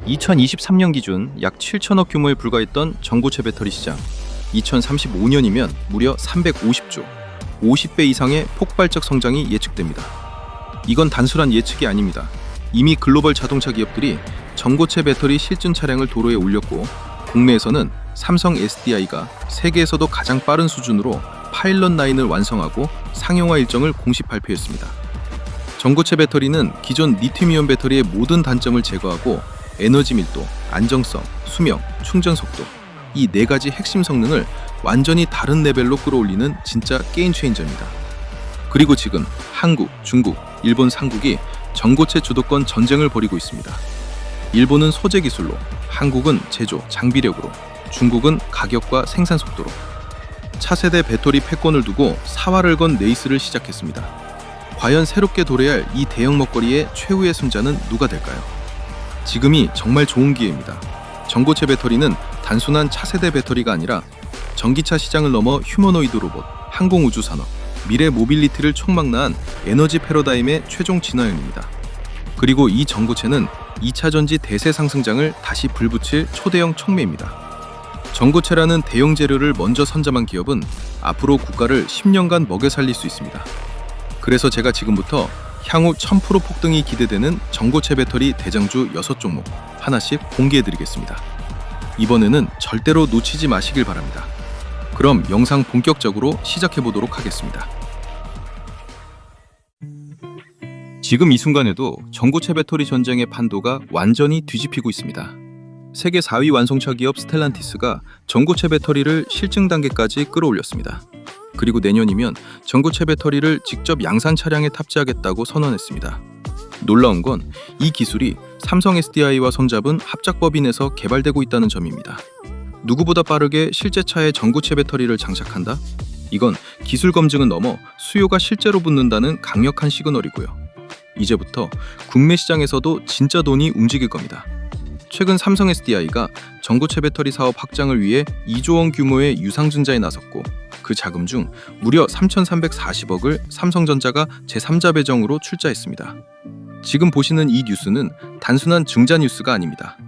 (2023년) 기준 약 7천억 규모에 불과했던 전고체 배터리 시장, 2035년이면 무려 350조, 50배 이상의 폭발적 성장이 예측됩니다. 이건 단순한 예측이 아닙니다. 이미 글로벌 자동차 기업들이 전고체 배터리 실증 차량을 도로에 올렸고, 국내에서는 삼성 SDI가 세계에서도 가장 빠른 수준으로 파일럿 라인을 완성하고 상용화 일정을 공식 발표했습니다. 전고체 배터리는 기존 리튬이온 배터리의 모든 단점을 제거하고 에너지 밀도, 안정성, 수명, 충전 속도, 이 네 가지 핵심 성능을 완전히 다른 레벨로 끌어올리는 진짜 게임 체인저입니다. 그리고 지금 한국, 중국, 일본 3국이 전고체 주도권 전쟁을 벌이고 있습니다. 일본은 소재 기술로, 한국은 제조, 장비력으로, 중국은 가격과 생산 속도로. 차세대 배터리 패권을 두고 사활을 건 레이스를 시작했습니다. 과연 새롭게 도래할 이 대형 먹거리의 최후의 승자는 누가 될까요? 지금이 정말 좋은 기회입니다. 전고체 배터리는 단순한 차세대 배터리가 아니라 전기차 시장을 넘어 휴머노이드 로봇, 항공우주 산업, 미래 모빌리티를 총망라한 에너지 패러다임의 최종 진화연입니다. 그리고 이 전고체는 2차 전지 대세 상승장을 다시 불붙일 초대형 촉매입니다. 전고체라는 대형 재료를 먼저 선점한 기업은 앞으로 국가를 10년간 먹여 살릴 수 있습니다. 그래서 제가 지금부터 향후 1000% 폭등이 기대되는 전고체 배터리 대장주 6종목 하나씩 공개해드리겠습니다. 이번에는 절대로 놓치지 마시길 바랍니다. 그럼 영상 본격적으로 시작해보도록 하겠습니다. 지금 이 순간에도 전고체 배터리 전쟁의 판도가 완전히 뒤집히고 있습니다. 세계 4위 완성차 기업 스텔란티스가 전고체 배터리를 실증 단계까지 끌어올렸습니다. 그리고 내년이면 전고체 배터리를 직접 양산 차량에 탑재하겠다고 선언했습니다. 놀라운 건 이 기술이 삼성 SDI와 손잡은 합작법인에서 개발되고 있다는 점입니다. 누구보다 빠르게 실제 차에 전고체 배터리를 장착한다? 이건 기술 검증은 넘어 수요가 실제로 붙는다는 강력한 시그널이고요. 이제부터 국내 시장에서도 진짜 돈이 움직일 겁니다. 최근 삼성 SDI가 전고체 배터리 사업 확장을 위해 2조 원 규모의 유상증자에 나섰고, 그 자금 중 무려 3,340억을 삼성전자가 제3자 배정으로 출자했습니다. 지금 보시는 이 뉴스는 단순한 증자 뉴스가 아닙니다.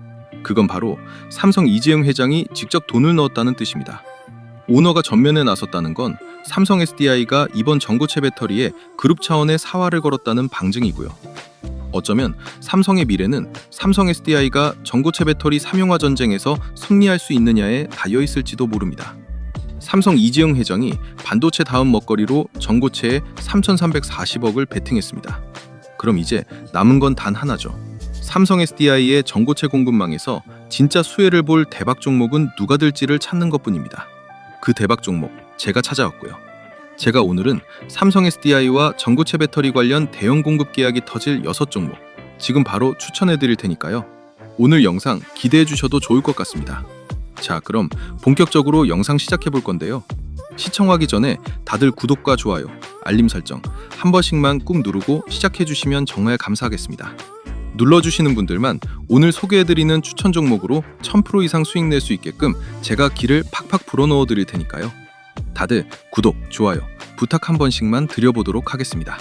그건 바로 삼성 이재용 회장이 직접 돈을 넣었다는 뜻입니다. 오너가 전면에 나섰다는 건 삼성 SDI가 이번 전고체 배터리에 그룹 차원의 사활을 걸었다는 방증이고요. 어쩌면 삼성의 미래는 삼성 SDI가 전고체 배터리 삼용화 전쟁에서 승리할 수 있느냐에 달려 있을지도 모릅니다. 삼성 이재용 회장이 반도체 다음 먹거리로 전고체에 3,340억을 베팅했습니다. 그럼 이제 남은 건 단 하나죠. 삼성 SDI의 전고체 공급망에서 진짜 수혜를 볼 대박 종목은 누가 될지를 찾는 것뿐입니다. 그 대박 종목 제가 찾아왔고요. 제가 오늘은 삼성 SDI와 전고체 배터리 관련 대형 공급 계약이 터질 6종목 지금 바로 추천해 드릴 테니까요. 오늘 영상 기대해 주셔도 좋을 것 같습니다. 자, 그럼 본격적으로 영상 시작해 볼 건데요. 시청하기 전에 다들 구독과 좋아요, 알림 설정 한 번씩만 꾹 누르고 시작해 주시면 정말 감사하겠습니다. 눌러주시는 분들만 오늘 소개해드리는 추천 종목으로 1000% 이상 수익 낼 수 있게끔 제가 기를 팍팍 불어넣어 드릴 테니까요. 다들 구독, 좋아요 부탁 한 번씩만 드려보도록 하겠습니다.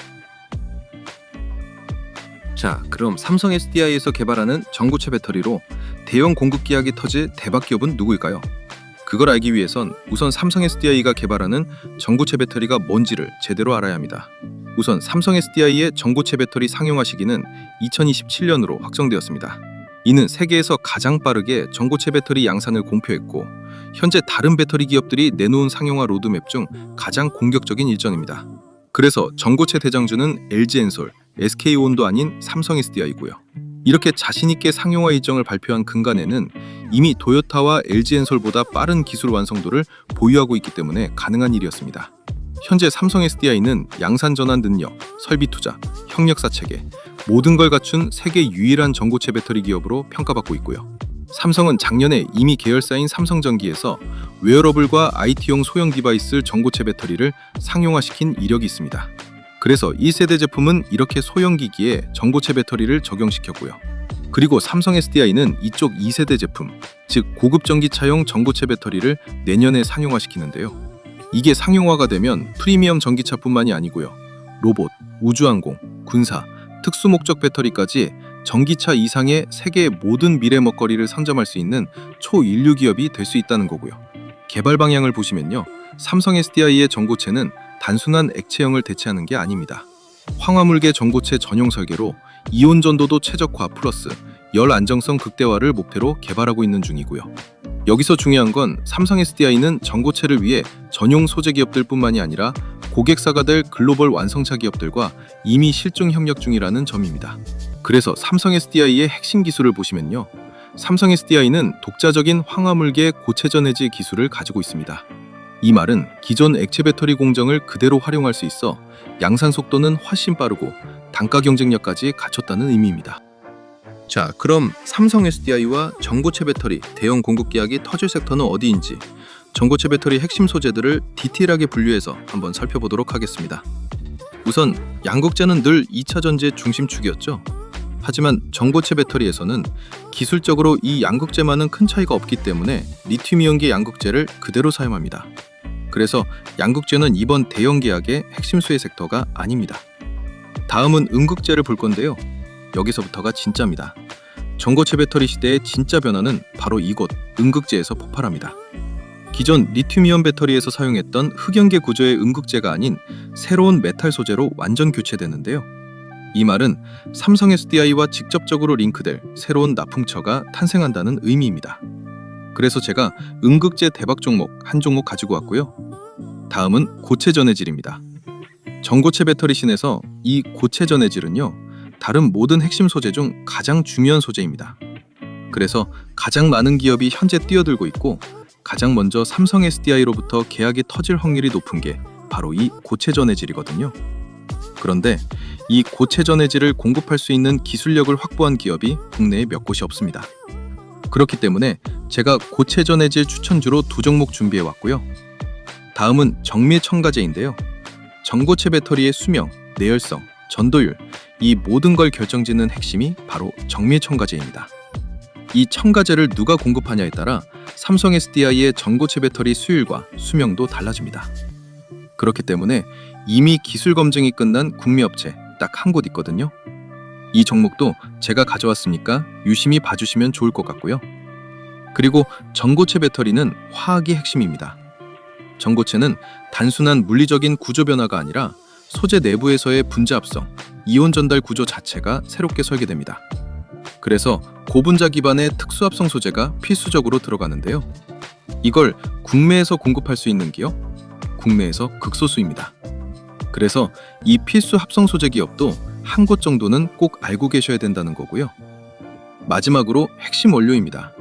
자, 그럼 삼성 SDI에서 개발하는 전고체 배터리로 대형 공급 계약이 터질 대박 기업은 누구일까요? 그걸 알기 위해선 우선 삼성 SDI가 개발하는 전고체 배터리가 뭔지를 제대로 알아야 합니다. 우선 삼성 SDI의 전고체 배터리 상용화 시기는 2027년으로 확정되었습니다. 이는 세계에서 가장 빠르게 전고체 배터리 양산을 공표했고, 현재 다른 배터리 기업들이 내놓은 상용화 로드맵 중 가장 공격적인 일정입니다. 그래서 전고체 대장주는 LG엔솔, SK온도 아닌 삼성 SDI고요. 이렇게 자신있게 상용화 일정을 발표한 근간에는 이미 도요타와 LG엔솔보다 빠른 기술 완성도를 보유하고 있기 때문에 가능한 일이었습니다. 현재 삼성 SDI는 양산 전환 능력, 설비 투자, 협력사 체계, 모든 걸 갖춘 세계 유일한 전고체 배터리 기업으로 평가받고 있고요. 삼성은 작년에 이미 계열사인 삼성전기에서 웨어러블과 IT용 소형 디바이스 전고체 배터리를 상용화시킨 이력이 있습니다. 그래서 1세대 제품은 이렇게 소형 기기에 전고체 배터리를 적용시켰고요. 그리고 삼성 SDI는 이쪽 2세대 제품, 즉 고급 전기차용 전고체 배터리를 내년에 상용화시키는데요. 이게 상용화가 되면 프리미엄 전기차뿐만이 아니고요. 로봇, 우주항공, 군사, 특수목적 배터리까지 전기차 이상의 세계의 모든 미래 먹거리를 상점할 수 있는 초인류 기업이 될 수 있다는 거고요. 개발 방향을 보시면요. 삼성 SDI의 전고체는 단순한 액체형을 대체하는 게 아닙니다. 황화물계 전고체 전용 설계로 이온 전도도 최적화 플러스 열 안정성 극대화를 목표로 개발하고 있는 중이고요. 여기서 중요한 건 삼성 SDI는 전고체를 위해 전용 소재 기업들뿐만이 아니라 고객사가 될 글로벌 완성차 기업들과 이미 실증 협력 중이라는 점입니다. 그래서 삼성 SDI의 핵심 기술을 보시면요. 삼성 SDI는 독자적인 황화물계 고체 전해질 기술을 가지고 있습니다. 이 말은 기존 액체 배터리 공정을 그대로 활용할 수 있어 양산 속도는 훨씬 빠르고 단가 경쟁력까지 갖췄다는 의미입니다. 자, 그럼 삼성 SDI와 전고체 배터리 대형 공급 계약이 터질 섹터는 어디인지 전고체 배터리 핵심 소재들을 디테일하게 분류해서 한번 살펴보도록 하겠습니다. 우선 양극재는 늘 2차 전지의 중심축이었죠. 하지만 전고체 배터리에서는 기술적으로 이 양극재만은 큰 차이가 없기 때문에 리튬이온계 양극재를 그대로 사용합니다. 그래서 양극재는 이번 대형 계약의 핵심 수혜 섹터가 아닙니다. 다음은 음극재를 볼 건데요. 여기서부터가 진짜입니다. 전고체 배터리 시대의 진짜 변화는 바로 이곳 음극재에서 폭발합니다. 기존 리튬이온 배터리에서 사용했던 흑연계 구조의 음극재가 아닌 새로운 메탈 소재로 완전 교체되는데요. 이 말은 삼성 SDI와 직접적으로 링크될 새로운 납품처가 탄생한다는 의미입니다. 그래서 제가 음극재 대박 종목 한 종목 가지고 왔고요. 다음은 고체 전해질입니다. 전고체 배터리 씬에서 이 고체 전해질은요. 다른 모든 핵심 소재 중 가장 중요한 소재입니다. 그래서 가장 많은 기업이 현재 뛰어들고 있고 가장 먼저 삼성 SDI로부터 계약이 터질 확률이 높은 게 바로 이 고체 전해질이거든요. 그런데 이 고체 전해질을 공급할 수 있는 기술력을 확보한 기업이 국내에 몇 곳이 없습니다. 그렇기 때문에 제가 고체 전해질 추천주로 두 종목 준비해 왔고요. 다음은 정밀 첨가제인데요. 전고체 배터리의 수명, 내열성, 전도율 이 모든 걸 결정짓는 핵심이 바로 정밀 첨가제입니다. 이 첨가제를 누가 공급하냐에 따라 삼성 SDI의 전고체 배터리 수율과 수명도 달라집니다. 그렇기 때문에 이미 기술 검증이 끝난 국내업체 딱 한 곳 있거든요. 이 종목도 제가 가져왔으니까 유심히 봐주시면 좋을 것 같고요. 그리고 전고체 배터리는 화학이 핵심입니다. 전고체는 단순한 물리적인 구조 변화가 아니라 소재 내부에서의 분자 합성, 이온 전달 구조 자체가 새롭게 설계됩니다. 그래서 고분자 기반의 특수합성 소재가 필수적으로 들어가는데요. 이걸 국내에서 공급할 수 있는 기업? 국내에서 극소수입니다. 그래서 이 필수 합성 소재 기업도 한 곳 정도는 꼭 알고 계셔야 된다는 거고요. 마지막으로 핵심 원료입니다.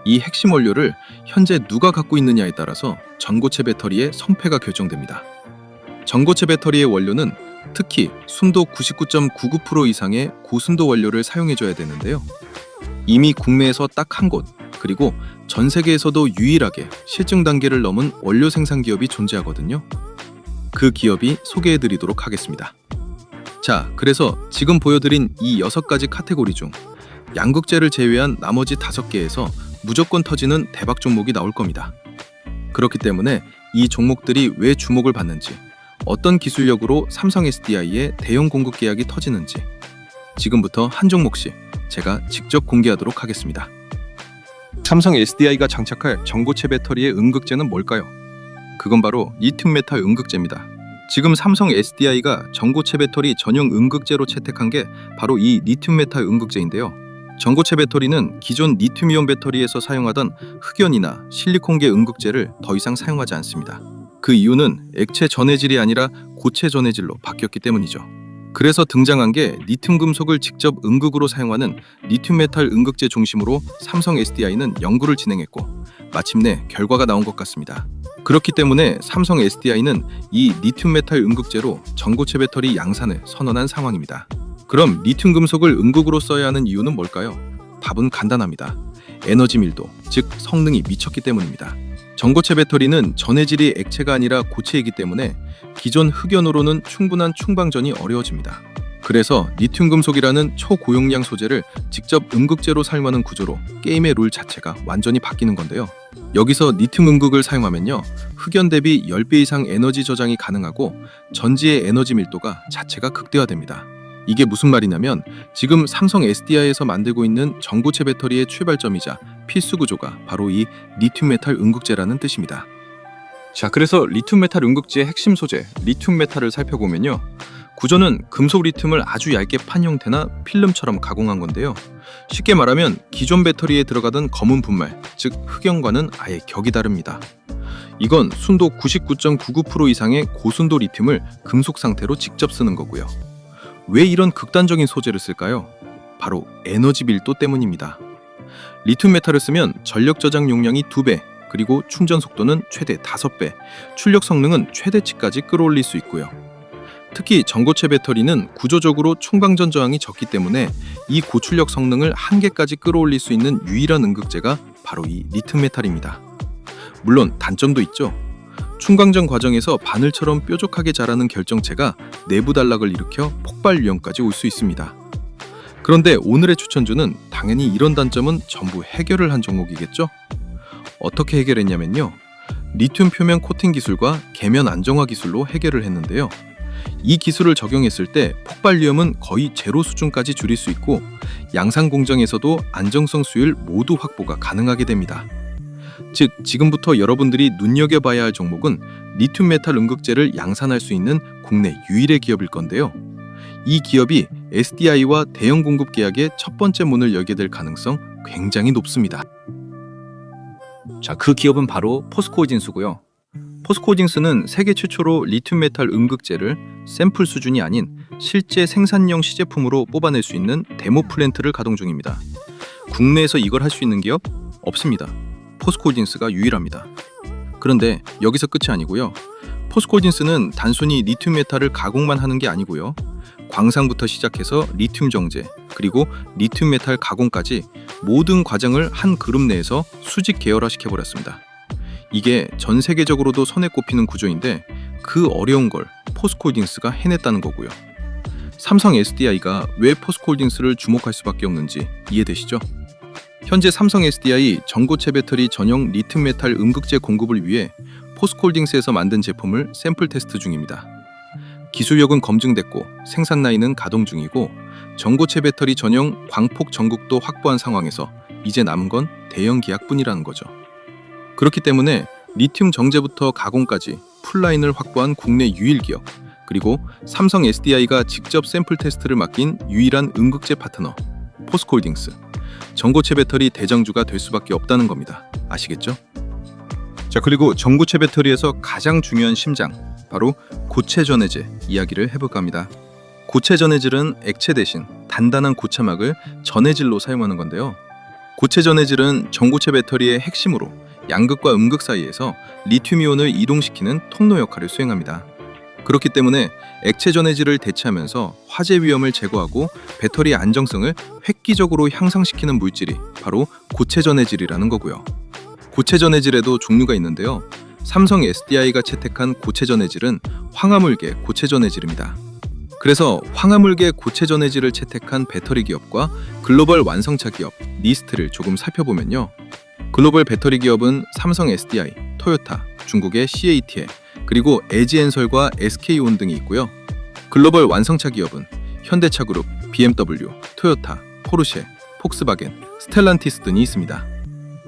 이 핵심 원료를 현재 누가 갖고 있느냐에 따라서 전고체 배터리의 성패가 결정됩니다. 전고체 배터리의 원료는 특히 순도 99.99% 이상의 고순도 원료를 사용해줘야 되는데요. 이미 국내에서 딱 한 곳, 그리고 전 세계에서도 유일하게 실증 단계를 넘은 원료 생산 기업이 존재하거든요. 그 기업이 소개해드리도록 하겠습니다. 자, 그래서 지금 보여드린 이 6가지 카테고리 중 양극재를 제외한 나머지 5개에서 무조건 터지는 대박 종목이 나올 겁니다. 그렇기 때문에 이 종목들이 왜 주목을 받는지, 어떤 기술력으로 삼성 SDI의 대형 공급 계약이 터지는지 지금부터 한 종목씩 제가 직접 공개하도록 하겠습니다. 삼성 SDI가 장착할 전고체 배터리의 음극재는 뭘까요? 그건 바로 리튬 메탈 음극재입니다. 지금 삼성 SDI가 전고체 배터리 전용 음극재로 채택한 게 바로 이 리튬 메탈 음극재인데요. 전고체 배터리는 기존 리튬이온 배터리에서 사용하던 흑연이나 실리콘계 음극재를 더 이상 사용하지 않습니다. 그 이유는 액체 전해질이 아니라 고체 전해질로 바뀌었기 때문이죠. 그래서 등장한 게 리튬 금속을 직접 음극으로 사용하는 리튬 메탈 음극재 중심으로 삼성 SDI는 연구를 진행했고 마침내 결과가 나온 것 같습니다. 그렇기 때문에 삼성 SDI는 이 리튬 메탈 음극재로 전고체 배터리 양산을 선언한 상황입니다. 그럼 리튬 금속을 음극으로 써야 하는 이유는 뭘까요? 답은 간단합니다. 에너지 밀도, 즉 성능이 미쳤기 때문입니다. 전고체 배터리는 전해질이 액체가 아니라 고체이기 때문에 기존 흑연으로는 충분한 충방전이 어려워집니다. 그래서 리튬 금속이라는 초고용량 소재를 직접 음극재로 사용하는 구조로 게임의 룰 자체가 완전히 바뀌는 건데요. 여기서 리튬 음극을 사용하면요, 흑연 대비 10배 이상 에너지 저장이 가능하고 전지의 에너지 밀도가 자체가 극대화됩니다. 이게 무슨 말이냐면 지금 삼성 SDI에서 만들고 있는 전고체 배터리의 출발점이자 필수 구조가 바로 이 리튬 메탈 음극재라는 뜻입니다. 자, 그래서 리튬 메탈 음극재의 핵심 소재 리튬 메탈을 살펴보면요. 구조는 금속 리튬을 아주 얇게 판 형태나 필름처럼 가공한 건데요. 쉽게 말하면 기존 배터리에 들어가던 검은 분말, 즉 흑연과는 아예 격이 다릅니다. 이건 순도 99.99% 이상의 고순도 리튬을 금속 상태로 직접 쓰는 거고요. 왜 이런 극단적인 소재를 쓸까요? 바로 에너지 밀도 때문입니다. 리튬 메탈을 쓰면 전력 저장 용량이 2배, 그리고 충전 속도는 최대 5배, 출력 성능은 최대치까지 끌어올릴 수 있고요. 특히 전고체 배터리는 구조적으로 총방전 저항이 적기 때문에 이 고출력 성능을 한계까지 끌어올릴 수 있는 유일한 음극재가 바로 이 리튬 메탈입니다. 물론 단점도 있죠. 충광전 과정에서 바늘처럼 뾰족하게 자라는 결정체가 내부 단락을 일으켜 폭발 위험까지 올 수 있습니다. 그런데 오늘의 추천주는 당연히 이런 단점은 전부 해결을 한 종목이겠죠? 어떻게 해결했냐면요. 리튬 표면 코팅 기술과 계면 안정화 기술로 해결을 했는데요. 이 기술을 적용했을 때 폭발 위험은 거의 제로 수준까지 줄일 수 있고 양산 공정에서도 안정성 수율 모두 확보가 가능하게 됩니다. 즉, 지금부터 여러분들이 눈여겨봐야 할 종목은 리튬 메탈 음극재를 양산할 수 있는 국내 유일의 기업일 건데요. 이 기업이 SDI와 대형 공급 계약의 첫 번째 문을 열게 될 가능성 굉장히 높습니다. 자, 그 기업은 바로 포스코홀딩스고요. 포스코홀딩스는 세계 최초로 리튬 메탈 음극재를 샘플 수준이 아닌 실제 생산용 시제품으로 뽑아낼 수 있는 데모 플랜트를 가동 중입니다. 국내에서 이걸 할 수 있는 기업? 없습니다. 포스코홀딩스가 유일합니다. 그런데 여기서 끝이 아니고요. 포스코홀딩스는 단순히 리튬 메탈을 가공만 하는 게 아니고요. 광상부터 시작해서 리튬 정제, 그리고 리튬 메탈 가공까지 모든 과정을 한 그룹 내에서 수직 계열화 시켜버렸습니다. 이게 전 세계적으로도 손에 꼽히는 구조인데 그 어려운 걸 포스코홀딩스가 해냈다는 거고요. 삼성 SDI가 왜 포스코홀딩스를 주목할 수밖에 없는지 이해되시죠? 현재 삼성 SDI 전고체 배터리 전용 리튬 메탈 음극재 공급을 위해 포스코홀딩스에서 만든 제품을 샘플 테스트 중입니다. 기술력은 검증됐고 생산 라인은 가동 중이고 전고체 배터리 전용 광폭 전극도 확보한 상황에서 이제 남은 건 대형 계약뿐이라는 거죠. 그렇기 때문에 리튬 정제부터 가공까지 풀라인을 확보한 국내 유일 기업, 그리고 삼성 SDI가 직접 샘플 테스트를 맡긴 유일한 음극재 파트너 포스코홀딩스, 전고체 배터리 대장주가 될 수밖에 없다는 겁니다. 아시겠죠? 자, 그리고 전고체 배터리에서 가장 중요한 심장, 바로 고체 전해질 이야기를 해볼까 합니다. 고체 전해질은 액체 대신 단단한 고체막을 전해질로 사용하는 건데요. 고체 전해질은 전고체 배터리의 핵심으로 양극과 음극 사이에서 리튬이온을 이동시키는 통로 역할을 수행합니다. 그렇기 때문에 액체 전해질을 대체하면서 화재 위험을 제거하고 배터리의 안정성을 획기적으로 향상시키는 물질이 바로 고체 전해질이라는 거고요. 고체 전해질에도 종류가 있는데요. 삼성 SDI가 채택한 고체 전해질은 황화물계 고체 전해질입니다. 그래서 황화물계 고체 전해질을 채택한 배터리 기업과 글로벌 완성차 기업 리스트를 조금 살펴보면요. 글로벌 배터리 기업은 삼성 SDI, 토요타, 중국의 CATL, 그리고 LG엔솔과 SK온 등이 있고요. 글로벌 완성차 기업은 현대차 그룹, BMW, 토요타, 포르쉐, 폭스바겐, 스텔란티스 등이 있습니다.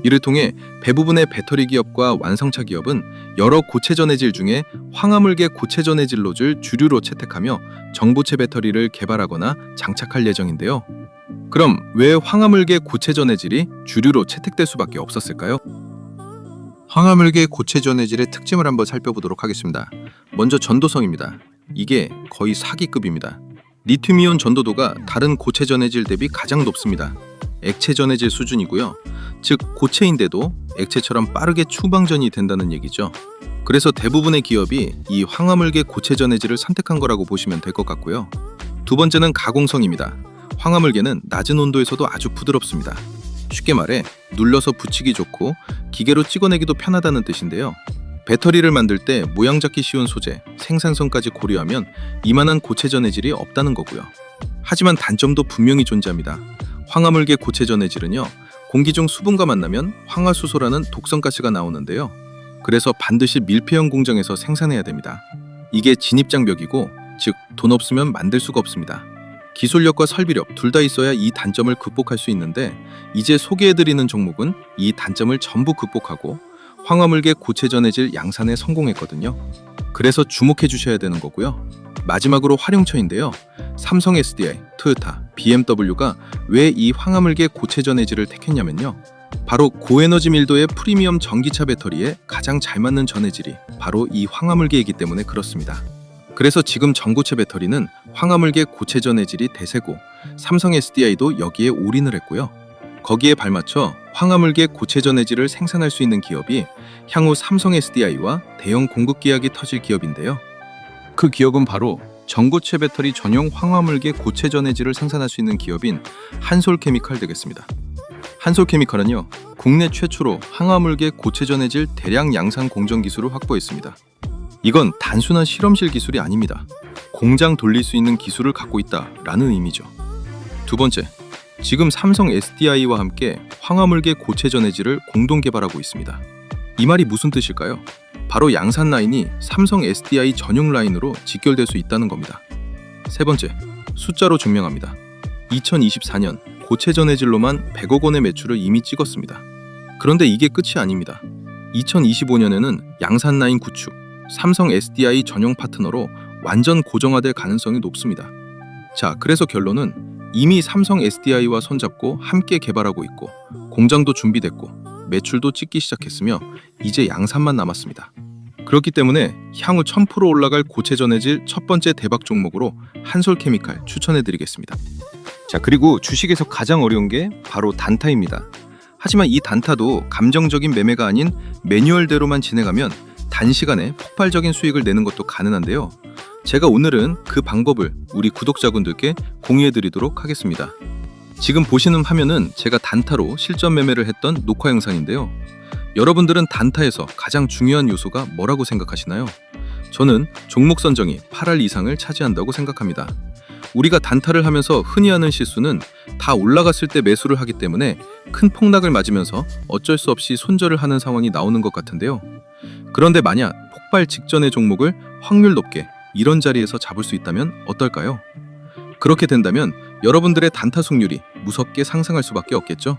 이를 통해 대부분의 배터리 기업과 완성차 기업은 여러 고체 전해질 중에 황화물계 고체 전해질 롯을 주류로 채택하며 전고체 배터리를 개발하거나 장착할 예정인데요. 그럼 왜 황화물계 고체 전해질이 주류로 채택될 수밖에 없었을까요? 황화물계 고체 전해질의 특징을 한번 살펴보도록 하겠습니다. 먼저 전도성입니다. 이게 거의 사기급입니다. 리튬이온 전도도가 다른 고체 전해질 대비 가장 높습니다. 액체 전해질 수준이고요. 즉 고체인데도 액체처럼 빠르게 추방전이 된다는 얘기죠. 그래서 대부분의 기업이 이 황화물계 고체 전해질을 선택한 거라고 보시면 될 것 같고요. 두 번째는 가공성입니다. 황화물계는 낮은 온도에서도 아주 부드럽습니다. 쉽게 말해 눌러서 붙이기 좋고 기계로 찍어내기도 편하다는 뜻인데요. 배터리를 만들 때 모양 잡기 쉬운 소재, 생산성까지 고려하면 이만한 고체 전해질이 없다는 거고요. 하지만 단점도 분명히 존재합니다. 황화물계 고체 전해질은요, 공기 중 수분과 만나면 황화수소라는 독성가스가 나오는데요. 그래서 반드시 밀폐형 공정에서 생산해야 됩니다. 이게 진입장벽이고, 즉 돈 없으면 만들 수가 없습니다. 기술력과 설비력 둘 다 있어야 이 단점을 극복할 수 있는데 이제 소개해드리는 종목은 이 단점을 전부 극복하고 황화물계 고체 전해질 양산에 성공했거든요. 그래서 주목해 주셔야 되는 거고요. 마지막으로 활용처인데요. 삼성 SDI, 토요타, BMW가 왜 이 황화물계 고체 전해질을 택했냐면요. 바로 고에너지 밀도의 프리미엄 전기차 배터리에 가장 잘 맞는 전해질이 바로 이 황화물계이기 때문에 그렇습니다. 그래서 지금 전고체 배터리는 황화물계 고체 전해질이 대세고 삼성 SDI도 여기에 올인을 했고요. 거기에 발맞춰 황화물계 고체 전해질을 생산할 수 있는 기업이 향후 삼성 SDI와 대형 공급 계약이 터질 기업인데요. 그 기업은 바로 전고체 배터리 전용 황화물계 고체 전해질을 생산할 수 있는 기업인 한솔케미칼 되겠습니다. 한솔케미칼은요, 국내 최초로 황화물계 고체 전해질 대량 양산 공정 기술을 확보했습니다. 이건 단순한 실험실 기술이 아닙니다. 공장 돌릴 수 있는 기술을 갖고 있다라는 의미죠. 두 번째, 지금 삼성 SDI와 함께 황화물계 고체 전해질을 공동 개발하고 있습니다. 이 말이 무슨 뜻일까요? 바로 양산 라인이 삼성 SDI 전용 라인으로 직결될 수 있다는 겁니다. 세 번째, 숫자로 증명합니다. 2024년 고체 전해질로만 100억 원의 매출을 이미 찍었습니다. 그런데 이게 끝이 아닙니다. 2025년에는 양산 라인 구축, 삼성 SDI 전용 파트너로 완전 고정화될 가능성이 높습니다. 자, 그래서 결론은 이미 삼성 SDI와 손잡고 함께 개발하고 있고 공장도 준비됐고 매출도 찍기 시작했으며 이제 양산만 남았습니다. 그렇기 때문에 향후 1000% 올라갈 고체 전해질 첫 번째 대박 종목으로 한솔케미칼 추천해드리겠습니다. 자, 그리고 주식에서 가장 어려운 게 바로 단타입니다. 하지만 이 단타도 감정적인 매매가 아닌 매뉴얼대로만 진행하면 단시간에 폭발적인 수익을 내는 것도 가능한데요. 제가 오늘은 그 방법을 우리 구독자분들께 공유해드리도록 하겠습니다. 지금 보시는 화면은 제가 단타로 실전 매매를 했던 녹화 영상인데요. 여러분들은 단타에서 가장 중요한 요소가 뭐라고 생각하시나요? 저는 종목 선정이 8할 이상을 차지한다고 생각합니다. 우리가 단타를 하면서 흔히 하는 실수는 다 올라갔을 때 매수를 하기 때문에 큰 폭락을 맞으면서 어쩔 수 없이 손절을 하는 상황이 나오는 것 같은데요. 그런데 만약 폭발 직전의 종목을 확률 높게 이런 자리에서 잡을 수 있다면 어떨까요? 그렇게 된다면 여러분들의 단타 승률이 무섭게 상승할 수밖에 없겠죠?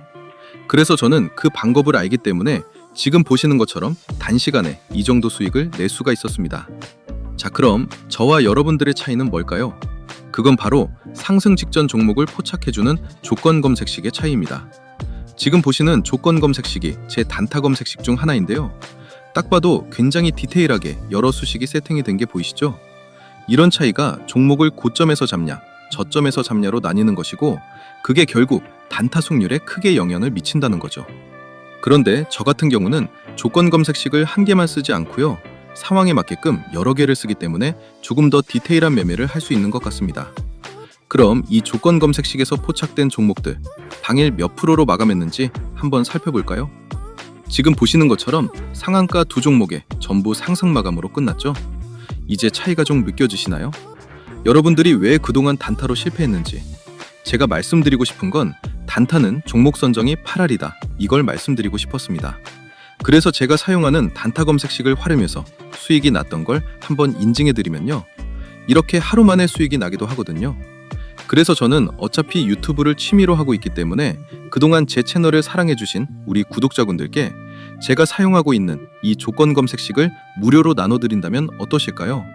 그래서 저는 그 방법을 알기 때문에 지금 보시는 것처럼 단시간에 이 정도 수익을 낼 수가 있었습니다. 자, 그럼 저와 여러분들의 차이는 뭘까요? 그건 바로 상승 직전 종목을 포착해주는 조건 검색식의 차이입니다. 지금 보시는 조건 검색식이 제 단타 검색식 중 하나인데요. 딱 봐도 굉장히 디테일하게 여러 수식이 세팅이 된 게 보이시죠? 이런 차이가 종목을 고점에서 잡냐, 저점에서 잡냐로 나뉘는 것이고 그게 결국 단타 승률에 크게 영향을 미친다는 거죠. 그런데 저 같은 경우는 조건 검색식을 한 개만 쓰지 않고요. 상황에 맞게끔 여러 개를 쓰기 때문에 조금 더 디테일한 매매를 할 수 있는 것 같습니다. 그럼 이 조건 검색식에서 포착된 종목들 당일 몇 프로로 마감했는지 한번 살펴볼까요? 지금 보시는 것처럼 상한가 두 종목에 전부 상승 마감으로 끝났죠? 이제 차이가 좀 느껴지시나요? 여러분들이 왜 그동안 단타로 실패했는지 제가 말씀드리고 싶은 건 단타는 종목 선정이 8할이다 이걸 말씀드리고 싶었습니다. 그래서 제가 사용하는 단타 검색식을 활용해서 수익이 났던 걸 한번 인증해드리면요. 이렇게 하루 만에 수익이 나기도 하거든요. 그래서 저는 어차피 유튜브를 취미로 하고 있기 때문에 그동안 제 채널을 사랑해주신 우리 구독자분들께 제가 사용하고 있는 이 조건 검색식을 무료로 나눠드린다면 어떠실까요?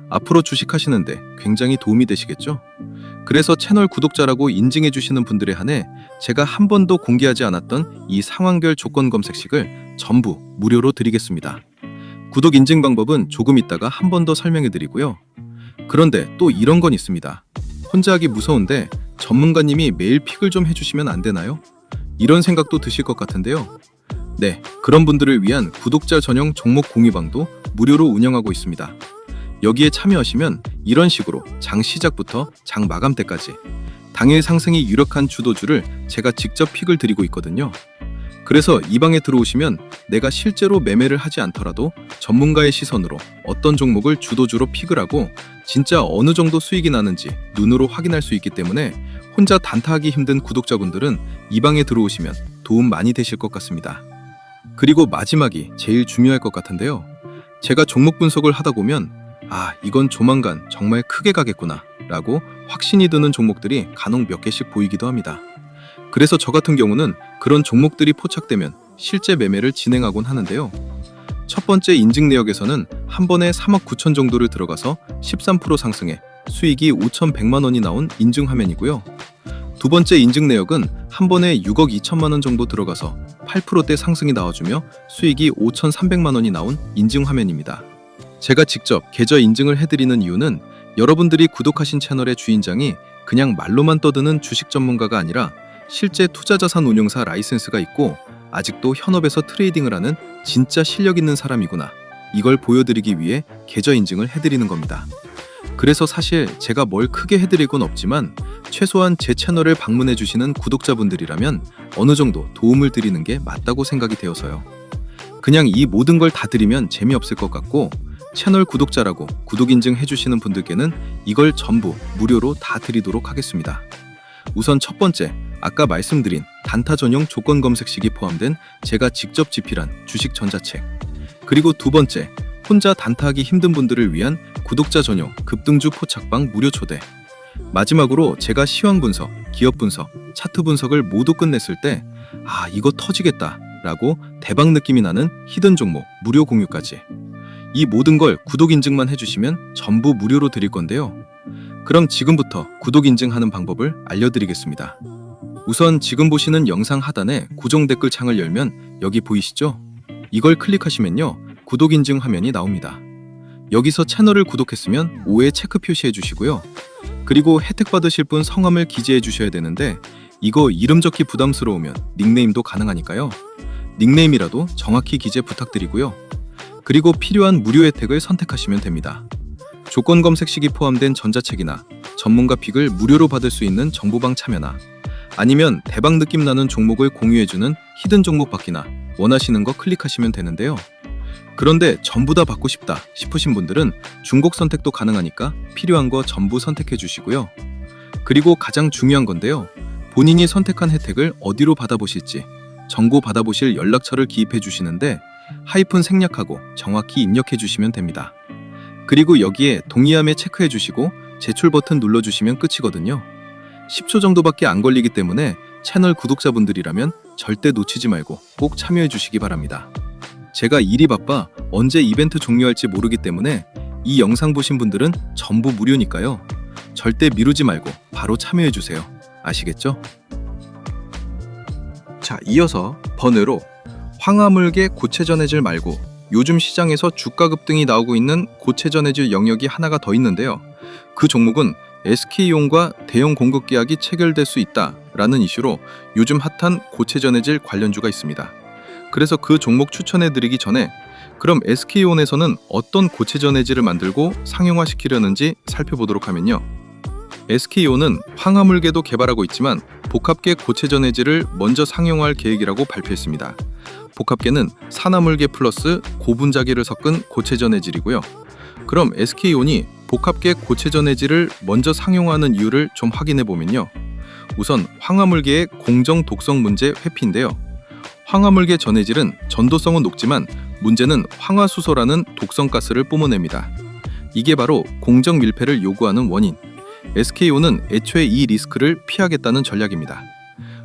앞으로 주식하시는데 굉장히 도움이 되시겠죠? 그래서 채널 구독자라고 인증해주시는 분들에 한해 제가 한 번도 공개하지 않았던 이 상황별 조건 검색식을 전부 무료로 드리겠습니다. 구독 인증 방법은 조금 있다가 한 번 더 설명해드리고요. 그런데 또 이런 건 있습니다. 혼자 하기 무서운데 전문가님이 매일 픽을 좀 해주시면 안 되나요? 이런 생각도 드실 것 같은데요. 네, 그런 분들을 위한 구독자 전용 종목 공유방도 무료로 운영하고 있습니다. 여기에 참여하시면 이런 식으로 장 시작부터 장 마감 때까지 당일 상승이 유력한 주도주를 제가 직접 픽을 드리고 있거든요. 그래서 이 방에 들어오시면 내가 실제로 매매를 하지 않더라도 전문가의 시선으로 어떤 종목을 주도주로 픽을 하고 진짜 어느 정도 수익이 나는지 눈으로 확인할 수 있기 때문에 혼자 단타하기 힘든 구독자분들은 이 방에 들어오시면 도움 많이 되실 것 같습니다. 그리고 마지막이 제일 중요할 것 같은데요. 제가 종목 분석을 하다 보면 이건 조만간 정말 크게 가겠구나 라고 확신이 드는 종목들이 간혹 몇 개씩 보이기도 합니다. 그래서 저 같은 경우는 그런 종목들이 포착되면 실제 매매를 진행하곤 하는데요. 첫 번째 인증 내역에서는 한 번에 3억 9천 정도를 들어가서 13% 상승해 수익이 5,100만 원이 나온 인증 화면이고요. 두 번째 인증 내역은 한 번에 6억 2천만 원 정도 들어가서 8%대 상승이 나와주며 수익이 5,300만 원이 나온 인증 화면입니다. 제가 직접 계좌 인증을 해드리는 이유는 여러분들이 구독하신 채널의 주인장이 그냥 말로만 떠드는 주식 전문가가 아니라 실제 투자자산 운용사 라이센스가 있고 아직도 현업에서 트레이딩을 하는 진짜 실력 있는 사람이구나, 이걸 보여드리기 위해 계좌 인증을 해드리는 겁니다. 그래서 사실 제가 뭘 크게 해드릴 건 없지만 최소한 제 채널을 방문해 주시는 구독자분들이라면 어느 정도 도움을 드리는 게 맞다고 생각이 되어서요. 그냥 이 모든 걸 다 드리면 재미없을 것 같고 채널 구독자라고 구독 인증 해주시는 분들께는 이걸 전부 무료로 다 드리도록 하겠습니다. 우선 첫 번째, 아까 말씀드린 단타 전용 조건 검색식이 포함된 제가 직접 집필한 주식 전자책, 그리고 두 번째, 혼자 단타하기 힘든 분들을 위한 구독자 전용 급등주 포착방 무료 초대, 마지막으로 제가 시황 분석, 기업 분석, 차트 분석을 모두 끝냈을 때 이거 터지겠다 라고 대박 느낌이 나는 히든 종목 무료 공유까지, 이 모든 걸 구독 인증만 해주시면 전부 무료로 드릴 건데요. 그럼 지금부터 구독 인증하는 방법을 알려드리겠습니다. 우선 지금 보시는 영상 하단에 고정 댓글 창을 열면 여기 보이시죠? 이걸 클릭하시면요, 구독 인증 화면이 나옵니다. 여기서 채널을 구독했으면 5에 체크 표시해 주시고요. 그리고 혜택 받으실 분 성함을 기재해 주셔야 되는데 이거 이름 적기 부담스러우면 닉네임도 가능하니까요. 닉네임이라도 정확히 기재 부탁드리고요. 그리고 필요한 무료 혜택을 선택하시면 됩니다. 조건 검색식이 포함된 전자책이나 전문가 픽을 무료로 받을 수 있는 정보방 참여나 아니면 대박 느낌 나는 종목을 공유해주는 히든 종목 받기나 원하시는 거 클릭하시면 되는데요. 그런데 전부 다 받고 싶다 싶으신 분들은 중복 선택도 가능하니까 필요한 거 전부 선택해 주시고요. 그리고 가장 중요한 건데요. 본인이 선택한 혜택을 어디로 받아보실지 정보 받아보실 연락처를 기입해 주시는데 하이픈 생략하고 정확히 입력해 주시면 됩니다. 그리고 여기에 동의함에 체크해 주시고 제출 버튼 눌러주시면 끝이거든요. 10초 정도밖에 안 걸리기 때문에 채널 구독자분들이라면 절대 놓치지 말고 꼭 참여해 주시기 바랍니다. 제가 일이 바빠 언제 이벤트 종료할지 모르기 때문에 이 영상 보신 분들은 전부 무료니까요. 절대 미루지 말고 바로 참여해 주세요. 아시겠죠? 자, 이어서 번외로 황화물계 고체전해질 말고 요즘 시장에서 주가 급등이 나오고 있는 고체전해질 영역이 하나가 더 있는데요. 그 종목은 SK온과 대형 공급 계약이 체결될 수 있다라는 이슈로 요즘 핫한 고체전해질 관련주가 있습니다. 그래서 그 종목 추천해드리기 전에 그럼 SK온에서는 어떤 고체전해질을 만들고 상용화시키려는지 살펴보도록 하면요. SK온은 황화물계도 개발하고 있지만 복합계 고체전해질을 먼저 상용화할 계획이라고 발표했습니다. 복합계는 산화물계 플러스 고분자계를 섞은 고체전해질이고요. 그럼 SK온이 복합계 고체전해질을 먼저 상용화하는 이유를 좀 확인해 보면요. 우선 황화물계의 공정 독성 문제 회피인데요. 황화물계 전해질은 전도성은 높지만 문제는 황화수소라는 독성가스를 뿜어냅니다. 이게 바로 공정 밀폐를 요구하는 원인. SK온은 애초에 이 리스크를 피하겠다는 전략입니다.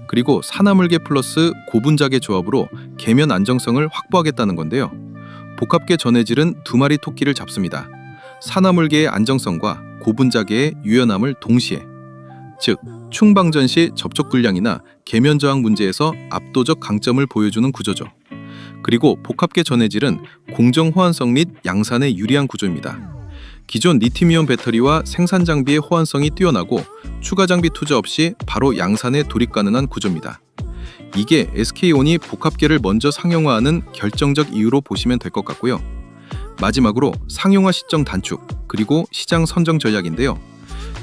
그리고 산화물계 플러스 고분자계 조합으로 계면 안정성을 확보하겠다는 건데요. 복합계 전해질은 두 마리 토끼를 잡습니다. 산화물계의 안정성과 고분자계의 유연함을 동시에, 즉 충방전 시 접촉 불량이나 계면 저항 문제에서 압도적 강점을 보여주는 구조죠. 그리고 복합계 전해질은 공정 호환성 및 양산에 유리한 구조입니다. 기존 리튬이온 배터리와 생산 장비의 호환성이 뛰어나고 추가 장비 투자 없이 바로 양산에 돌입 가능한 구조입니다. 이게 SK온이 복합계를 먼저 상용화하는 결정적 이유로 보시면 될 것 같고요. 마지막으로 상용화 시점 단축, 그리고 시장 선정 전략인데요.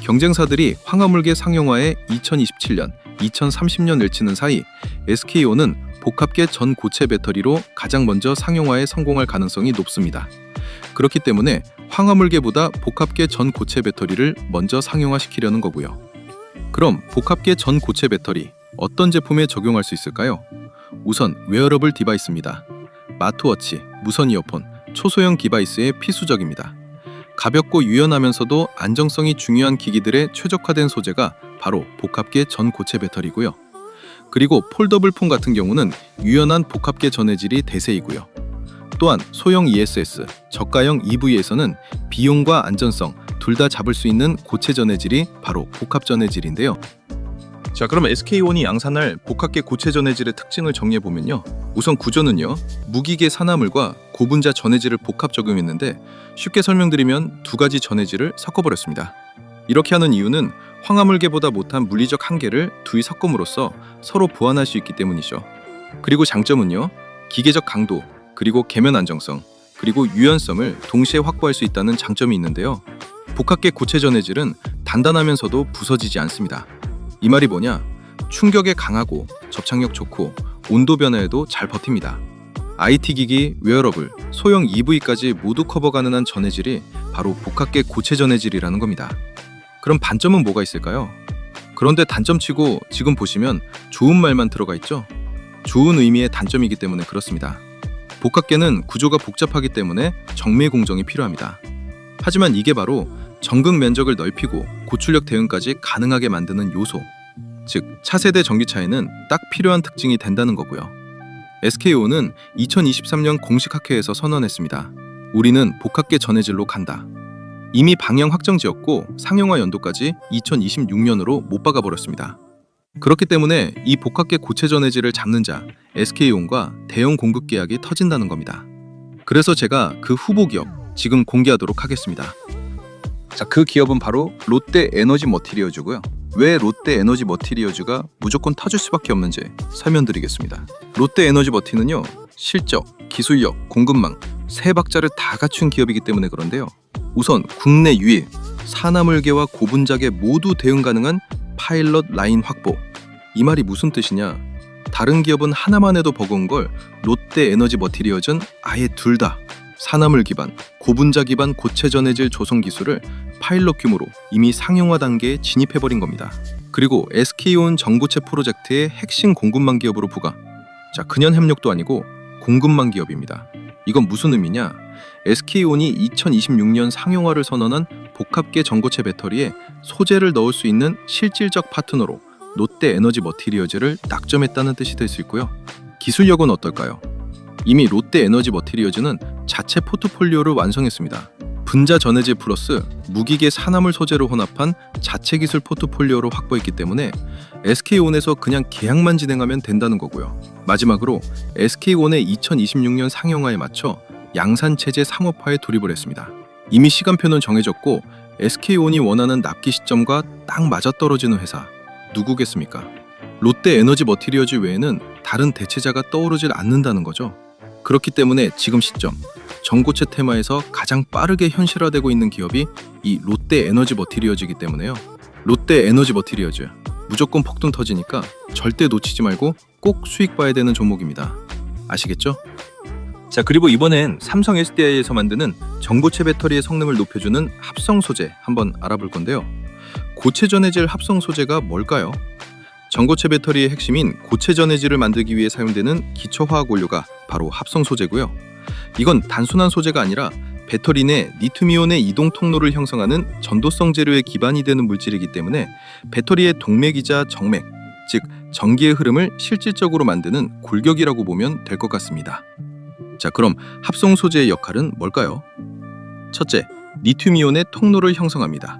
경쟁사들이 황화물계 상용화에 2027년, 2030년 내치는 사이 SK온은 복합계 전 고체 배터리로 가장 먼저 상용화에 성공할 가능성이 높습니다. 그렇기 때문에 황화물계보다 복합계 전 고체 배터리를 먼저 상용화시키려는 거고요. 그럼 복합계 전 고체 배터리 어떤 제품에 적용할 수 있을까요? 우선 웨어러블 디바이스입니다. 마트워치, 무선 이어폰, 초소형 디바이스에 필수적입니다. 가볍고 유연하면서도 안정성이 중요한 기기들에 최적화된 소재가 바로 복합계 전고체 배터리고요. 그리고 폴더블 폰 같은 경우는 유연한 복합계 전해질이 대세이고요. 또한 소형 ESS, 저가형 EV에서는 비용과 안전성 둘 다 잡을 수 있는 고체 전해질이 바로 복합 전해질인데요. 자, 그럼 SK온이 양산할 복합계 고체 전해질의 특징을 정리해 보면요. 우선 구조는요. 무기계 산화물과 고분자 전해질을 복합 적용했는데 쉽게 설명드리면 두 가지 전해질을 섞어버렸습니다. 이렇게 하는 이유는 황화물계보다 못한 물리적 한계를 두이 섞음으로써 서로 보완할 수 있기 때문이죠. 그리고 장점은요. 기계적 강도, 그리고 계면 안정성, 그리고 유연성을 동시에 확보할 수 있다는 장점이 있는데요. 복합계 고체 전해질은 단단하면서도 부서지지 않습니다. 이 말이 뭐냐? 충격에 강하고 접착력 좋고 온도 변화에도 잘 버팁니다. IT 기기, 웨어러블, 소형 EV까지 모두 커버 가능한 전해질이 바로 복합계 고체 전해질이라는 겁니다. 그럼 반점은 뭐가 있을까요? 그런데 단점치고 지금 보시면 좋은 말만 들어가 있죠? 좋은 의미의 단점이기 때문에 그렇습니다. 복합계는 구조가 복잡하기 때문에 정밀 공정이 필요합니다. 하지만 이게 바로 전극 면적을 넓히고 고출력 대응까지 가능하게 만드는 요소, 즉 차세대 전기차에는 딱 필요한 특징이 된다는 거고요. SK온은 2023년 공식 학회에서 선언했습니다. 우리는 복합계 전해질로 간다. 이미 방향 확정지었고 상용화 연도까지 2026년으로 못 박아버렸습니다. 그렇기 때문에 이 복합계 고체 전해질을 잡는 자 SK온과 대형 공급 계약이 터진다는 겁니다. 그래서 제가 그 후보 기업 지금 공개하도록 하겠습니다. 자, 그 기업은 바로 롯데 에너지 머티리얼즈고요. 왜 롯데 에너지 머티리얼즈가 무조건 타줄 수밖에 없는지 설명드리겠습니다. 롯데 에너지 머티는요. 실적, 기술력, 공급망 세 박자를 다 갖춘 기업이기 때문에 그런데요. 우선 국내 유일 산화물계와 고분자계 모두 대응 가능한 파일럿 라인 확보. 이 말이 무슨 뜻이냐? 다른 기업은 하나만 해도 버거운 걸 롯데 에너지 머티리얼즈는 아예 둘 다 산화물 기반, 고분자 기반 고체 전해질 조성 기술을 파일럿 규모로 이미 상용화 단계에 진입해버린 겁니다. 그리고 SK온 전고체 프로젝트의 핵심 공급망 기업으로 부각. 자, 근연 협력도 아니고 공급망 기업입니다. 이건 무슨 의미냐? SK온이 2026년 상용화를 선언한 복합계 전고체 배터리에 소재를 넣을 수 있는 실질적 파트너로 롯데 에너지 머티리얼즈를 낙점했다는 뜻이 될 수 있고요. 기술력은 어떨까요? 이미 롯데 에너지 머티리얼즈는 자체 포트폴리오를 완성했습니다. 분자 전해질 플러스 무기계 산화물 소재로 혼합한 자체 기술 포트폴리오로 확보했기 때문에 SK온에서 그냥 계약만 진행하면 된다는 거고요. 마지막으로 SK온의 2026년 상용화에 맞춰 양산체제 상업화에 돌입을 했습니다. 이미 시간표는 정해졌고 SK온이 원하는 납기 시점과 딱 맞아떨어지는 회사 누구겠습니까? 롯데 에너지 머티리얼즈 외에는 다른 대체자가 떠오르질 않는다는 거죠. 그렇기 때문에 지금 시점 전고체 테마에서 가장 빠르게 현실화되고 있는 기업이 이 롯데 에너지 머티리얼즈이기 때문에요. 롯데 에너지 머티리얼즈 무조건 폭등 터지니까 절대 놓치지 말고 꼭 수익 봐야 되는 종목입니다. 아시겠죠? 자, 그리고 이번엔 삼성 SDI에서 만드는 전고체 배터리의 성능을 높여주는 합성 소재 한번 알아볼 건데요. 고체 전해질 합성 소재가 뭘까요? 전고체 배터리의 핵심인 고체 전해질을 만들기 위해 사용되는 기초 화학 원료가 바로 합성 소재고요. 이건 단순한 소재가 아니라 배터리 내 리튬이온의 이동 통로를 형성하는 전도성 재료의 기반이 되는 물질이기 때문에 배터리의 동맥이자 정맥, 즉 전기의 흐름을 실질적으로 만드는 골격이라고 보면 될 것 같습니다. 자, 그럼 합성 소재의 역할은 뭘까요? 첫째, 리튬이온의 통로를 형성합니다.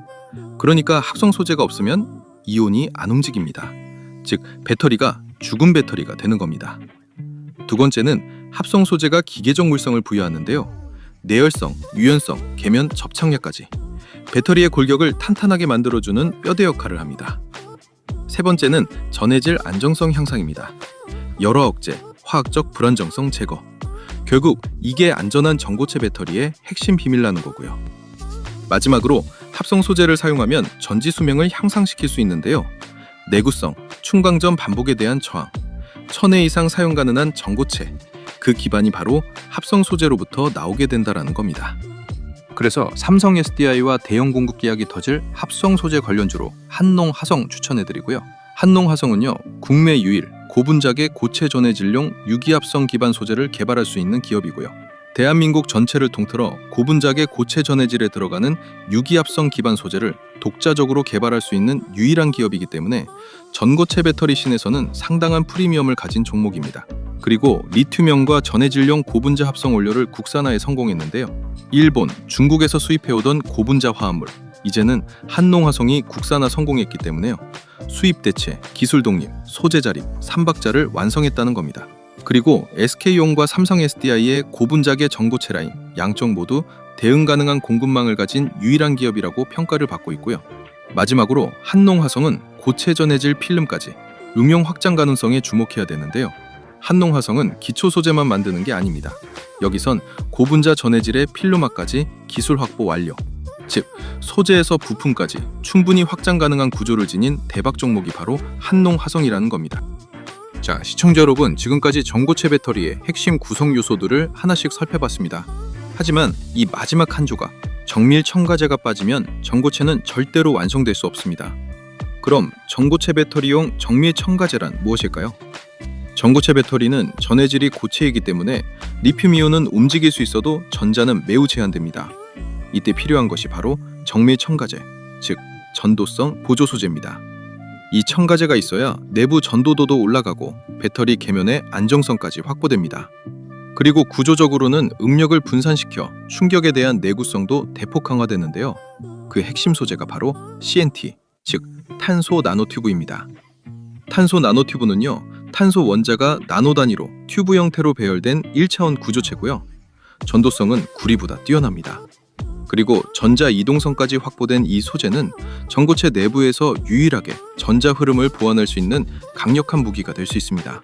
그러니까 합성 소재가 없으면 이온이 안 움직입니다. 즉 배터리가 죽은 배터리가 되는 겁니다. 두 번째는 합성 소재가 기계적 물성을 부여하는데요. 내열성, 유연성, 계면, 접착력까지 배터리의 골격을 탄탄하게 만들어주는 뼈대 역할을 합니다. 세 번째는 전해질 안정성 향상입니다. 열화 억제, 화학적 불안정성 제거. 결국 이게 안전한 전고체 배터리의 핵심 비밀라는 거고요. 마지막으로 합성 소재를 사용하면 전지 수명을 향상시킬 수 있는데요. 내구성, 충광전 반복에 대한 저항, 1000회 이상 사용 가능한 전고체, 그 기반이 바로 합성 소재로부터 나오게 된다라는 겁니다. 그래서 삼성 SDI와 대형 공급 계약이 터질 합성 소재 관련주로 한농화성 추천해드리고요. 한농화성은요, 국내 유일 고분자계 고체 전해질용 유기합성 기반 소재를 개발할 수 있는 기업이고요. 대한민국 전체를 통틀어 고분자계 고체 전해질에 들어가는 유기합성 기반 소재를 독자적으로 개발할 수 있는 유일한 기업이기 때문에 전고체 배터리 씬에서는 상당한 프리미엄을 가진 종목입니다. 그리고 리튬형과 전해질용 고분자 합성 원료를 국산화에 성공했는데요. 일본, 중국에서 수입해오던 고분자 화합물, 이제는 한농화성이 국산화 성공했기 때문에요. 수입 대체, 기술 독립, 소재 자립, 3박자를 완성했다는 겁니다. 그리고 SK온과 삼성 SDI의 고분자계 전고체 라인, 양쪽 모두 대응 가능한 공급망을 가진 유일한 기업이라고 평가를 받고 있고요. 마지막으로 한농화성은 고체 전해질 필름까지 응용 확장 가능성에 주목해야 되는데요. 한농화성은 기초 소재만 만드는 게 아닙니다. 여기선 고분자 전해질의 필름화까지 기술 확보 완료. 즉, 소재에서 부품까지 충분히 확장 가능한 구조를 지닌 대박 종목이 바로 한농화성이라는 겁니다. 자, 시청자 여러분, 지금까지 전고체 배터리의 핵심 구성 요소들을 하나씩 살펴봤습니다. 하지만 이 마지막 한 조각, 정밀 첨가제가 빠지면 전고체는 절대로 완성될 수 없습니다. 그럼 전고체 배터리용 정밀 첨가제란 무엇일까요? 전고체 배터리는 전해질이 고체이기 때문에 리튬이온은 움직일 수 있어도 전자는 매우 제한됩니다. 이때 필요한 것이 바로 정밀 첨가제, 즉 전도성 보조 소재입니다. 이 첨가제가 있어야 내부 전도도도 올라가고 배터리 계면의 안정성까지 확보됩니다. 그리고 구조적으로는 응력을 분산시켜 충격에 대한 내구성도 대폭 강화되는데요. 그 핵심 소재가 바로 CNT, 즉 탄소 나노튜브입니다. 탄소 나노튜브는요, 탄소 원자가 나노 단위로 튜브 형태로 배열된 1차원 구조체고요. 전도성은 구리보다 뛰어납니다. 그리고 전자 이동성까지 확보된 이 소재는 전고체 내부에서 유일하게 전자 흐름을 보완할 수 있는 강력한 무기가 될 수 있습니다.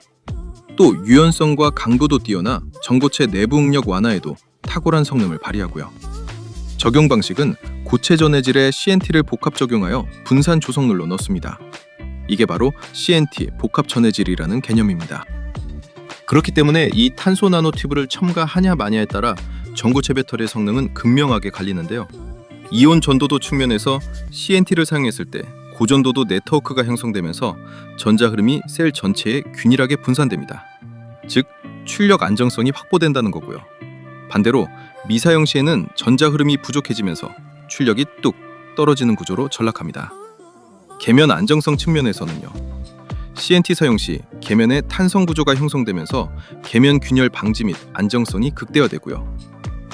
또 유연성과 강도도 뛰어나 전고체 내부 응력 완화에도 탁월한 성능을 발휘하고요. 적용 방식은 고체 전해질에 CNT를 복합 적용하여 분산 조성룰로 넣습니다. 이게 바로 CNT 복합 전해질이라는 개념입니다. 그렇기 때문에 이 탄소 나노튜브를 첨가하냐 마냐에 따라 전고체 배터리의 성능은 극명하게 갈리는데요. 이온 전도도 측면에서 CNT를 사용했을 때 고전도도 네트워크가 형성되면서 전자 흐름이 셀 전체에 균일하게 분산됩니다. 즉, 출력 안정성이 확보된다는 거고요. 반대로 미사용 시에는 전자 흐름이 부족해지면서 출력이 뚝 떨어지는 구조로 전락합니다. 계면 안정성 측면에서는요. CNT 사용 시 계면의 탄성 구조가 형성되면서 계면 균열 방지 및 안정성이 극대화되고요.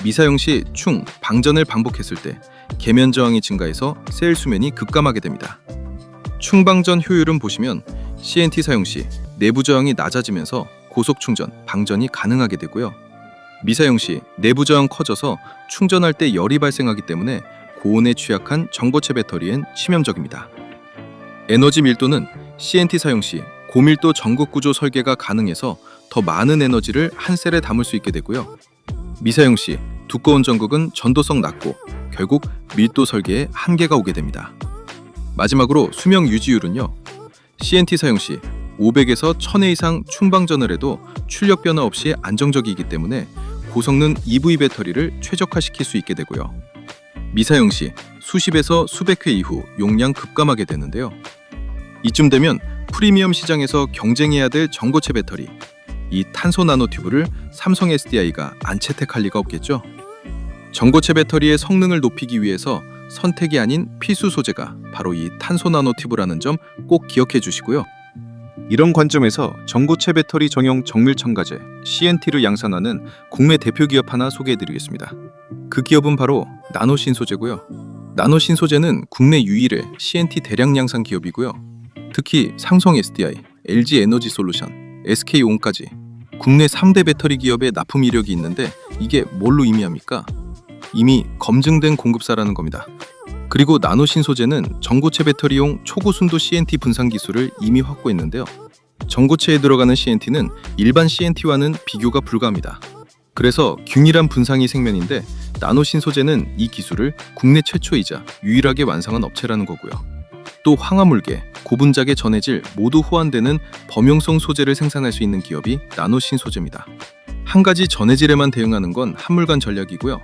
미사용 시 충, 방전을 반복했을 때 계면 저항이 증가해서 셀 수면이 급감하게 됩니다. 충방전 효율은 보시면 CNT 사용 시 내부 저항이 낮아지면서 고속 충전, 방전이 가능하게 되고요. 미사용 시 내부 저항 커져서 충전할 때 열이 발생하기 때문에 고온에 취약한 전고체 배터리엔 치명적입니다. 에너지 밀도는 CNT 사용 시 고밀도 전극 구조 설계가 가능해서 더 많은 에너지를 한 셀에 담을 수 있게 되고요. 미사용 시 두꺼운 전극은 전도성 낮고 결국 밀도 설계에 한계가 오게 됩니다. 마지막으로 수명 유지율은요. CNT 사용 시 500에서 1000회 이상 충방전을 해도 출력 변화 없이 안정적이기 때문에 고성능 EV 배터리를 최적화시킬 수 있게 되고요. 미사용 시 수십에서 수백 회 이후 용량 급감하게 되는데요. 이쯤 되면 프리미엄 시장에서 경쟁해야 될 전고체 배터리, 이 탄소 나노튜브를 삼성 SDI가 안 채택할 리가 없겠죠. 전고체 배터리의 성능을 높이기 위해서 선택이 아닌 필수 소재가 바로 이 탄소 나노튜브라는 점 꼭 기억해 주시고요. 이런 관점에서 전고체 배터리 전용 정밀 첨가제 CNT를 양산하는 국내 대표 기업 하나 소개해 드리겠습니다. 그 기업은 바로 나노신소재고요. 나노신소재는 국내 유일의 CNT 대량 양산 기업이고요. 특히 삼성 SDI, LG 에너지 솔루션, SK온까지 국내 3대 배터리 기업의 납품 이력이 있는데 이게 뭘로 의미합니까? 이미 검증된 공급사라는 겁니다. 그리고 나노신소재는 전고체 배터리용 초고순도 CNT 분산 기술을 이미 확보했는데요. 전고체에 들어가는 CNT는 일반 CNT와는 비교가 불가합니다. 그래서 균일한 분상이 생명인데 나노신소재는 이 기술을 국내 최초이자 유일하게 완성한 업체라는 거고요. 또 황화물계, 고분자계 전해질 모두 호환되는 범용성 소재를 생산할 수 있는 기업이 나노신소재입니다. 한 가지 전해질에만 대응하는 건 한물간 전략이고요.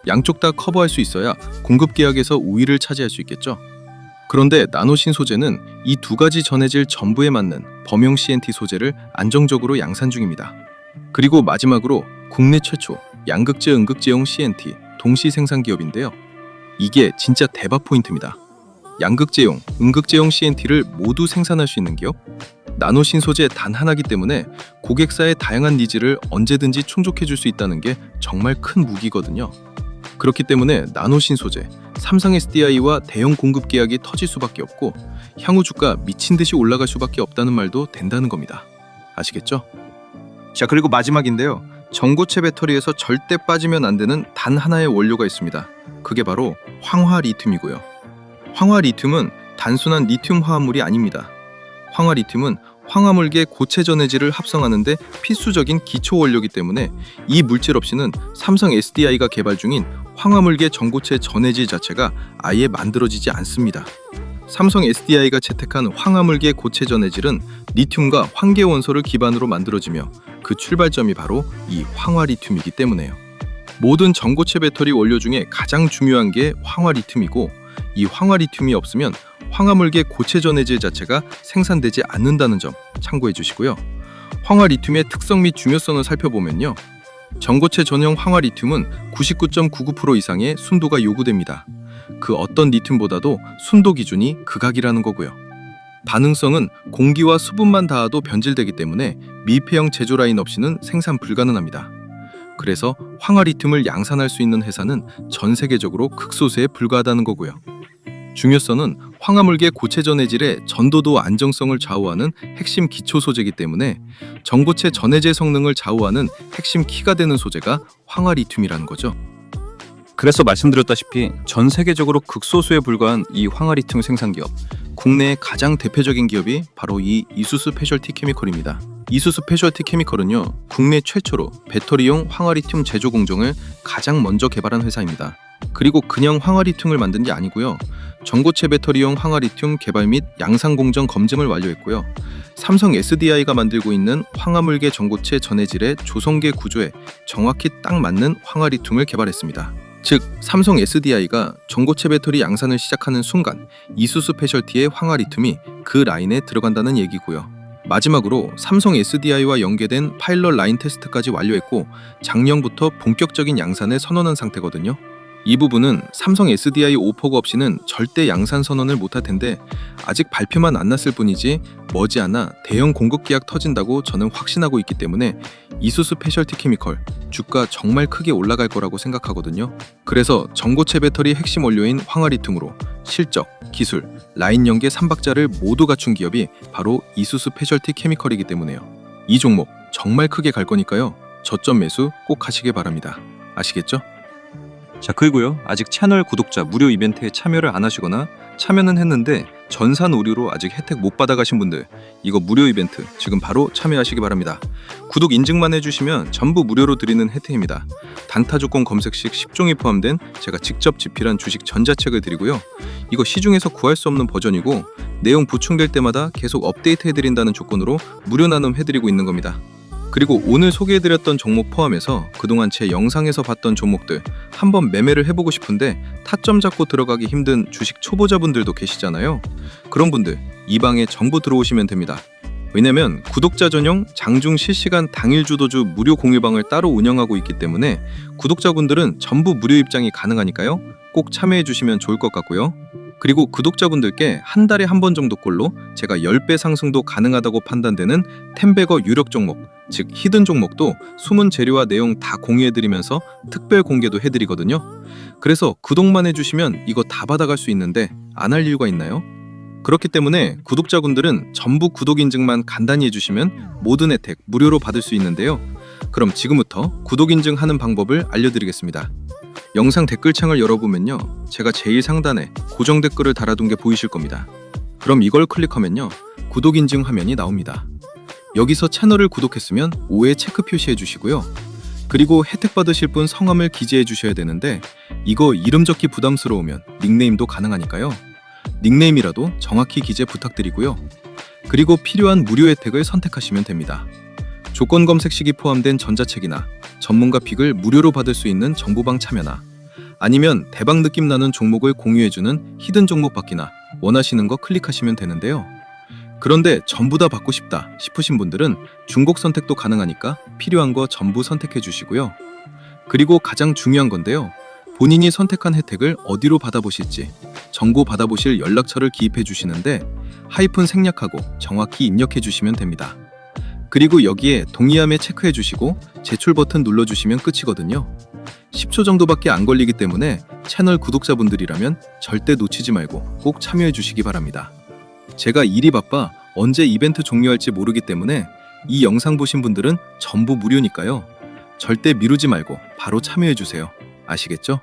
양쪽 다 커버할 수 있어야 공급 계약에서 우위를 차지할 수 있겠죠. 그런데 나노신소재는 이 두 가지 전해질 전부에 맞는 범용 CNT 소재를 안정적으로 양산 중입니다. 그리고 마지막으로 국내 최초 양극재 음극재용 CNT 동시 생산 기업인데요. 이게 진짜 대박 포인트입니다. 양극재용, 음극재용 CNT를 모두 생산할 수 있는 기업? 나노신 소재 단 하나기 때문에 고객사의 다양한 니즈를 언제든지 충족해 줄 수 있다는 게 정말 큰 무기거든요. 그렇기 때문에 나노신 소재, 삼성 SDI와 대형 공급 계약이 터질 수밖에 없고 향후 주가 미친 듯이 올라갈 수밖에 없다는 말도 된다는 겁니다. 아시겠죠? 자, 그리고 마지막인데요. 전고체 배터리에서 절대 빠지면 안 되는 단 하나의 원료가 있습니다. 그게 바로 황화 리튬이고요. 황화 리튬은 단순한 리튬 화합물이 아닙니다. 황화 리튬은 황화물계 고체 전해질을 합성하는데 필수적인 기초 원료이기 때문에 이 물질 없이는 삼성 SDI가 개발 중인 황화물계 전고체 전해질 자체가 아예 만들어지지 않습니다. 삼성 SDI가 채택한 황화물계 고체 전해질은 리튬과 황계 원소를 기반으로 만들어지며 그 출발점이 바로 이 황화 리튬이기 때문에요. 모든 전고체 배터리 원료 중에 가장 중요한 게 황화 리튬이고 이 황화 리튬이 없으면 황화물계 고체 전해질 자체가 생산되지 않는다는 점 참고해 주시고요. 황화 리튬의 특성 및 중요성을 살펴보면요. 전고체 전용 황화 리튬은 99.99% 이상의 순도가 요구됩니다. 그 어떤 리튬보다도 순도 기준이 극악이라는 거고요. 반응성은 공기와 수분만 닿아도 변질되기 때문에 밀폐형 제조 라인 없이는 생산 불가능합니다. 그래서 황화 리튬을 양산할 수 있는 회사는 전 세계적으로 극소수에 불과하다는 거고요. 중요성은 황화물계 고체 전해질의 전도도 안정성을 좌우하는 핵심 기초 소재이기 때문에 전고체 전해질 성능을 좌우하는 핵심 키가 되는 소재가 황화 리튬이라는 거죠. 그래서 말씀드렸다시피 전 세계적으로 극소수에 불과한 이 황화 리튬 생산 기업, 국내의 가장 대표적인 기업이 바로 이 이수스 스페셜티 케미컬입니다. 이수스 스페셜티 케미컬은요, 국내 최초로 배터리용 황화 리튬 제조 공정을 가장 먼저 개발한 회사입니다. 그리고 그냥 황화 리튬을 만든 게 아니고요. 전고체 배터리용 황화 리튬 개발 및 양산 공정 검증을 완료했고요. 삼성 SDI가 만들고 있는 황화물계 전고체 전해질의 조성계 구조에 정확히 딱 맞는 황화 리튬을 개발했습니다. 즉, 삼성 SDI가 전고체 배터리 양산을 시작하는 순간 이수스 스페셜티의 황화 리튬이 그 라인에 들어간다는 얘기고요. 마지막으로 삼성 SDI와 연계된 파일럿 라인 테스트까지 완료했고 작년부터 본격적인 양산을 선언한 상태거든요. 이 부분은 삼성 SDI 오퍼가 없이는 절대 양산 선언을 못할 텐데 아직 발표만 안 났을 뿐이지 머지않아 대형 공급 계약 터진다고 저는 확신하고 있기 때문에 이수스 스페셜티 케미컬 주가 정말 크게 올라갈 거라고 생각하거든요. 그래서 전고체 배터리 핵심 원료인 황화 리튬으로 실적, 기술, 라인 연계 3박자를 모두 갖춘 기업이 바로 이수스 스페셜티 케미컬이기 때문에요. 이 종목 정말 크게 갈 거니까요. 저점 매수 꼭 하시길 바랍니다. 아시겠죠? 자, 그리고요. 아직 채널 구독자 무료 이벤트에 참여를 안 하시거나 참여는 했는데 전산 오류로 아직 혜택 못 받아가신 분들, 이거 무료 이벤트 지금 바로 참여하시기 바랍니다. 구독 인증만 해주시면 전부 무료로 드리는 혜택입니다. 단타 조건 검색 시 10종이 포함된 제가 직접 집필한 주식 전자책을 드리고요. 이거 시중에서 구할 수 없는 버전이고 내용 보충될 때마다 계속 업데이트 해드린다는 조건으로 무료 나눔 해드리고 있는 겁니다. 그리고 오늘 소개해드렸던 종목 포함해서 그동안 제 영상에서 봤던 종목들 한번 매매를 해보고 싶은데 타점 잡고 들어가기 힘든 주식 초보자분들도 계시잖아요. 그런 분들 이 방에 전부 들어오시면 됩니다. 왜냐면 구독자 전용 장중 실시간 당일 주도주 무료 공유방을 따로 운영하고 있기 때문에 구독자분들은 전부 무료 입장이 가능하니까요. 꼭 참여해주시면 좋을 것 같고요. 그리고 구독자분들께 한 달에 한 번 정도꼴로 제가 10배 상승도 가능하다고 판단되는 텐베거 유력 종목, 즉 히든 종목도 숨은 재료와 내용 다 공유해드리면서 특별 공개도 해드리거든요. 그래서 구독만 해주시면 이거 다 받아갈 수 있는데 안 할 이유가 있나요? 그렇기 때문에 구독자분들은 전부 구독 인증만 간단히 해주시면 모든 혜택 무료로 받을 수 있는데요. 그럼 지금부터 구독 인증하는 방법을 알려드리겠습니다. 영상 댓글창을 열어보면요, 제가 제일 상단에 고정 댓글을 달아둔 게 보이실 겁니다. 그럼 이걸 클릭하면요, 구독 인증 화면이 나옵니다. 여기서 채널을 구독했으면 5에 체크 표시해 주시고요. 그리고 혜택 받으실 분 성함을 기재해 주셔야 되는데 이거 이름 적기 부담스러우면 닉네임도 가능하니까요. 닉네임이라도 정확히 기재 부탁드리고요. 그리고 필요한 무료 혜택을 선택하시면 됩니다. 조건 검색 시기 포함된 전자책이나 전문가 픽을 무료로 받을 수 있는 정보방 참여나 아니면 대박 느낌 나는 종목을 공유해주는 히든 종목 받기나 원하시는 거 클릭하시면 되는데요. 그런데 전부 다 받고 싶다 싶으신 분들은 중복 선택도 가능하니까 필요한 거 전부 선택해 주시고요. 그리고 가장 중요한 건데요. 본인이 선택한 혜택을 어디로 받아보실지 정보 받아보실 연락처를 기입해 주시는데 하이픈 생략하고 정확히 입력해 주시면 됩니다. 그리고 여기에 동의함에 체크해 주시고 제출 버튼 눌러 주시면 끝이거든요. 10초 정도밖에 안 걸리기 때문에 채널 구독자분들이라면 절대 놓치지 말고 꼭 참여해 주시기 바랍니다. 제가 일이 바빠 언제 이벤트 종료할지 모르기 때문에 이 영상 보신 분들은 전부 무료니까요. 절대 미루지 말고 바로 참여해 주세요. 아시겠죠?